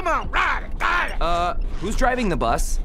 Come on, ride it, ride it! Who's driving the bus?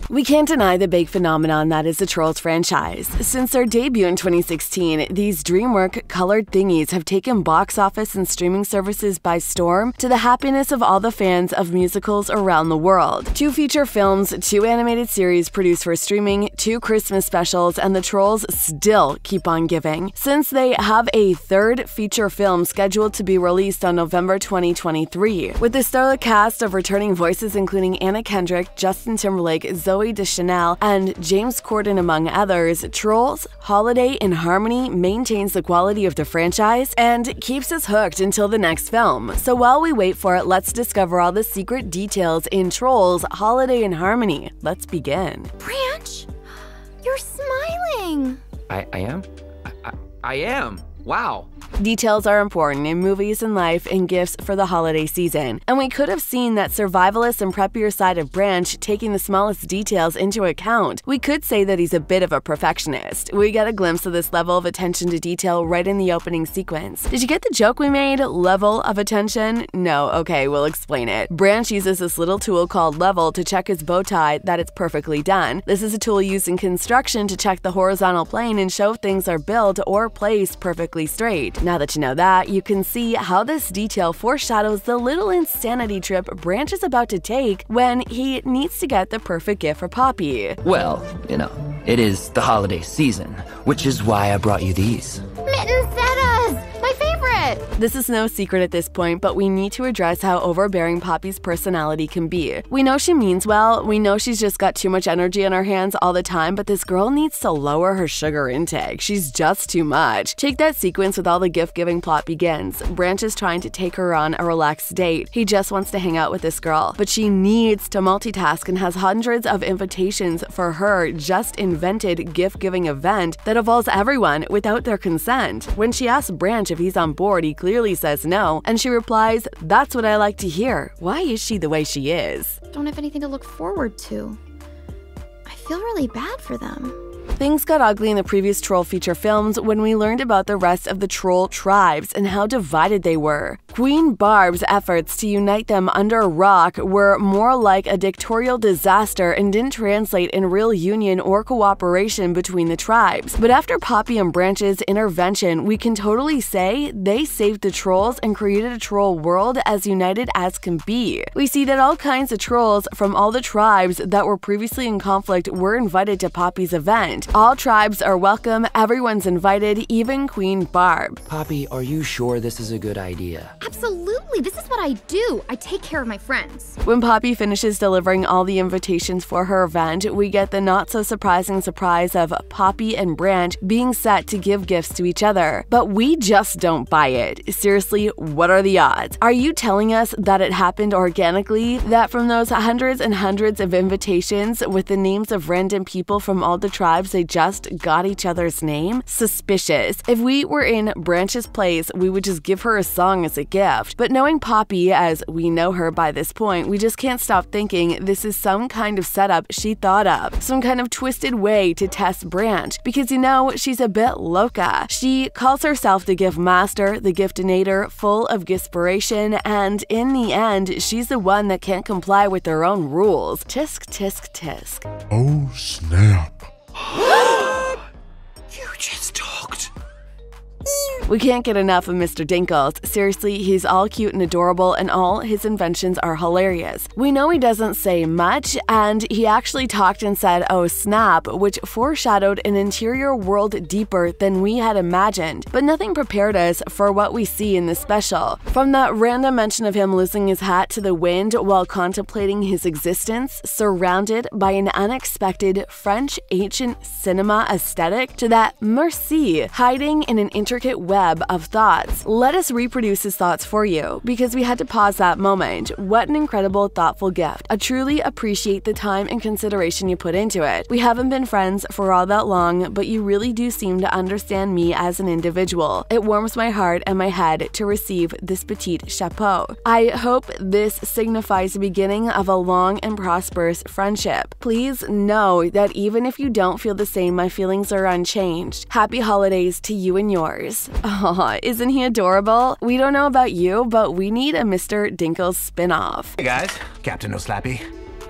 We can't deny the big phenomenon that is the Trolls franchise. Since their debut in 2016, these DreamWorks colored thingies have taken box office and streaming services by storm, to the happiness of all the fans of musicals around the world. 2 feature films, 2 animated series produced for streaming, 2 Christmas specials, and the Trolls still keep on giving. Since they have a 3rd feature film scheduled to be released on November 2023, with the stellar cast of returning voices including Anna Kendrick, Justin Timberlake, Zooey Deschanel, and James Corden, among others, Trolls Holiday in Harmony maintains the quality of the franchise and keeps us hooked until the next film. So while we wait for it, let's discover all the secret details in Trolls Holiday in Harmony. Let's begin. Branch, you're smiling. I am? I am. Wow. Details are important in movies and life and gifts for the holiday season, and we could have seen that survivalist and preppier side of Branch taking the smallest details into account. We could say that he's a bit of a perfectionist. We get a glimpse of this level of attention to detail right in the opening sequence. Did you get the joke we made? Level of attention? No, okay, we'll explain it. Branch uses this little tool called Level to check his bow tie that it's perfectly done. This is a tool used in construction to check the horizontal plane and show if things are built or placed perfectly straight. Now that you know that, you can see how this detail foreshadows the little insanity trip Branch is about to take when he needs to get the perfect gift for Poppy. Well, you know, it is the holiday season, which is why I brought you these. Mittensettas! My favorite! This is no secret at this point, but we need to address how overbearing Poppy's personality can be. We know she means well, we know she's just got too much energy on her hands all the time, but this girl needs to lower her sugar intake. She's just too much. Take that sequence with all the gift-giving plot begins. Branch is trying to take her on a relaxed date. He just wants to hang out with this girl, but she needs to multitask and has hundreds of invitations for her just-invented gift-giving event that involves everyone without their consent. When she asks Branch if he's on board, he clearly says no, and she replies, "That's what I like to hear." Why is she the way she is? Don't have anything to look forward to. I feel really bad for them. Things got ugly in the previous Troll feature films when we learned about the rest of the Troll tribes and how divided they were. Queen Barb's efforts to unite them under a rock were more like a dictatorial disaster and didn't translate in real union or cooperation between the tribes. But after Poppy and Branch's intervention, we can totally say they saved the Trolls and created a Troll world as united as can be. We see that all kinds of Trolls from all the tribes that were previously in conflict were invited to Poppy's event. All tribes are welcome, everyone's invited, even Queen Barb. Poppy, are you sure this is a good idea? Absolutely, this is what I do. I take care of my friends. When Poppy finishes delivering all the invitations for her event, we get the not-so-surprising surprise of Poppy and Branch being set to give gifts to each other. But we just don't buy it. Seriously, what are the odds? Are you telling us that it happened organically? That from those hundreds and hundreds of invitations with the names of random people from all the tribes, they just got each other's name? Suspicious. If we were in Branch's place, we would just give her a song as a gift. But knowing Poppy as we know her by this point, we just can't stop thinking this is some kind of setup she thought of. Some kind of twisted way to test Branch. Because you know, she's a bit loca. She calls herself the gift master, the giftinator, full of giftspiration, and in the end, she's the one that can't comply with her own rules. Tisk, tisk, tisk. Oh, snap. You just talked. We can't get enough of Mr. Dinkles. Seriously, he's all cute and adorable, and all his inventions are hilarious. We know he doesn't say much, and he actually talked and said, "Oh snap," which foreshadowed an interior world deeper than we had imagined. But nothing prepared us for what we see in this special. From that random mention of him losing his hat to the wind while contemplating his existence, surrounded by an unexpected French ancient cinema aesthetic, to that merci hiding in an intricate web of thoughts. Let us reproduce his thoughts for you, because we had to pause that moment. What an incredible, thoughtful gift. I truly appreciate the time and consideration you put into it. We haven't been friends for all that long, but you really do seem to understand me as an individual. It warms my heart and my head to receive this petite chapeau. I hope this signifies the beginning of a long and prosperous friendship. Please know that even if you don't feel the same, my feelings are unchanged. Happy holidays to you and yours. Aw, isn't he adorable? We don't know about you, but we need a Mr. Dinkles spin-off. Hey guys, Captain No Slappy.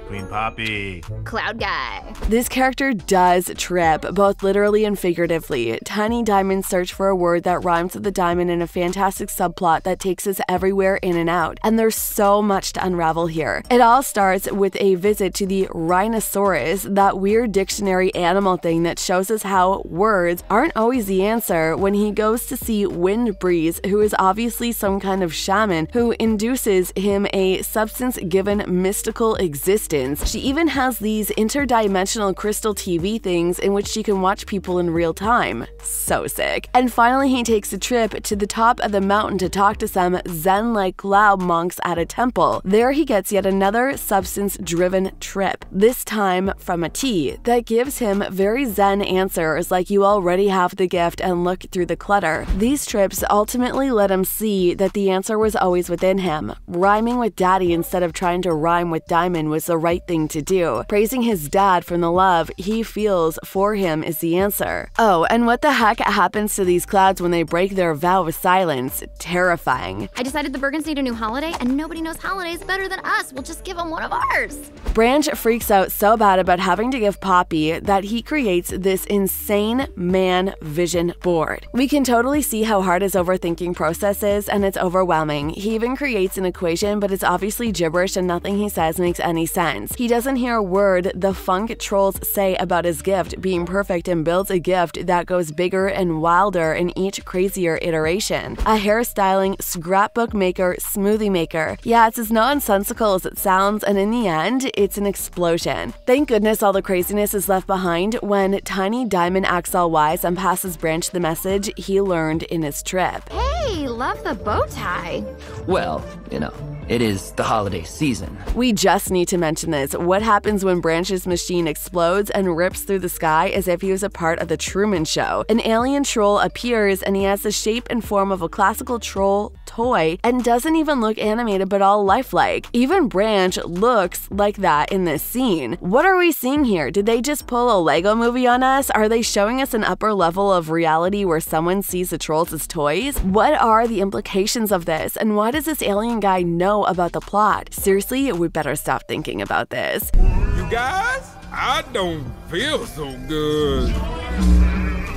Queen Poppy. Cloud Guy. This character does trip, both literally and figuratively. Tiny Diamonds search for a word that rhymes with the diamond in a fantastic subplot that takes us everywhere in and out, and there's so much to unravel here. It all starts with a visit to the Rhinoceros, that weird dictionary animal thing that shows us how words aren't always the answer when he goes to see Wind Breeze, who is obviously some kind of shaman who induces him a substance given mystical existence. She even has these interdimensional crystal TV things in which she can watch people in real time. So sick. And finally, he takes a trip to the top of the mountain to talk to some Zen-like cloud monks at a temple. There he gets yet another substance-driven trip, this time from a tea, that gives him very Zen answers like you already have the gift and look through the clutter. These trips ultimately let him see that the answer was always within him. Rhyming with daddy instead of trying to rhyme with diamond was the right thing to do. Praising his dad from the love he feels for him is the answer. Oh, and what the heck happens to these clouds when they break their vow of silence? Terrifying. I decided the Bergens need a new holiday, and nobody knows holidays better than us. We'll just give them one of ours. Branch freaks out so bad about having to give Poppy that he creates this insane man vision board. We can totally see how hard his overthinking process is, and it's overwhelming. He even creates an equation, but it's obviously gibberish and nothing he says makes any sense. He doesn't hear a word the funk trolls say about his gift being perfect and builds a gift that goes bigger and wilder in each crazier iteration. A hairstyling, scrapbook maker, smoothie maker. Yeah, it's as nonsensical as it sounds, and in the end, it's an explosion. Thank goodness all the craziness is left behind when Tiny Diamond acts all wise and passes Branch the message he learned in his trip. Hey, love the bow tie. Well, you know, it is the holiday season. We just need to mention this. What happens when Branch's machine explodes and rips through the sky as if he was a part of the Truman Show? An alien troll appears and he has the shape and form of a classical troll toy and doesn't even look animated but all lifelike. Even Branch looks like that in this scene. What are we seeing here? Did they just pull a Lego movie on us? Are they showing us an upper level of reality where someone sees the trolls as toys? What are the implications of this, and why does this alien guy know about the plot? Seriously, we better stop thinking about this. You guys, I don't feel so good.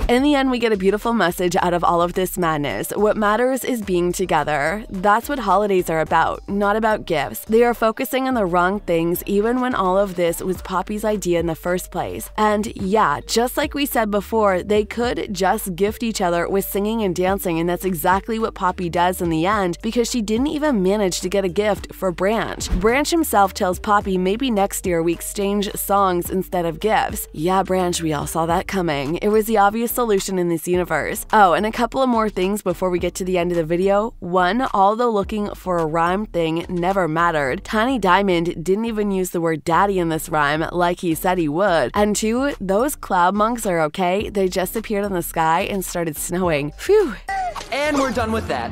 In the end, we get a beautiful message out of all of this madness. What matters is being together. That's what holidays are about, not about gifts. They are focusing on the wrong things even when all of this was Poppy's idea in the first place. And yeah, just like we said before, they could just gift each other with singing and dancing, and that's exactly what Poppy does in the end because she didn't even manage to get a gift for Branch. Branch himself tells Poppy maybe next year we exchange songs instead of gifts. Yeah, Branch, we all saw that coming. It was the obvious solution in this universe. Oh, and a couple of more things before we get to the end of the video. One, although looking for a rhyme thing never mattered, Tiny Diamond didn't even use the word daddy in this rhyme like he said he would. And two, those cloud monks are okay. They just appeared in the sky and started snowing. Phew. And we're done with that.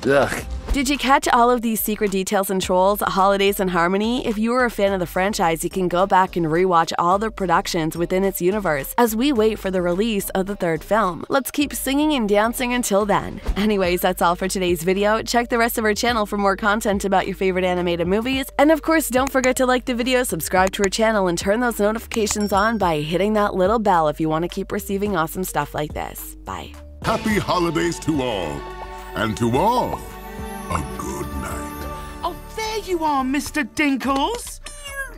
Ugh. Did you catch all of these secret details in Trolls, Holidays, and Harmony? If you were a fan of the franchise, you can go back and rewatch all the productions within its universe as we wait for the release of the third film. Let's keep singing and dancing until then. Anyways, that's all for today's video. Check the rest of our channel for more content about your favorite animated movies. And of course, don't forget to like the video, subscribe to our channel, and turn those notifications on by hitting that little bell if you want to keep receiving awesome stuff like this. Bye. Happy holidays to all. And to all, a good night. Oh, there you are, Mr. Dinkles.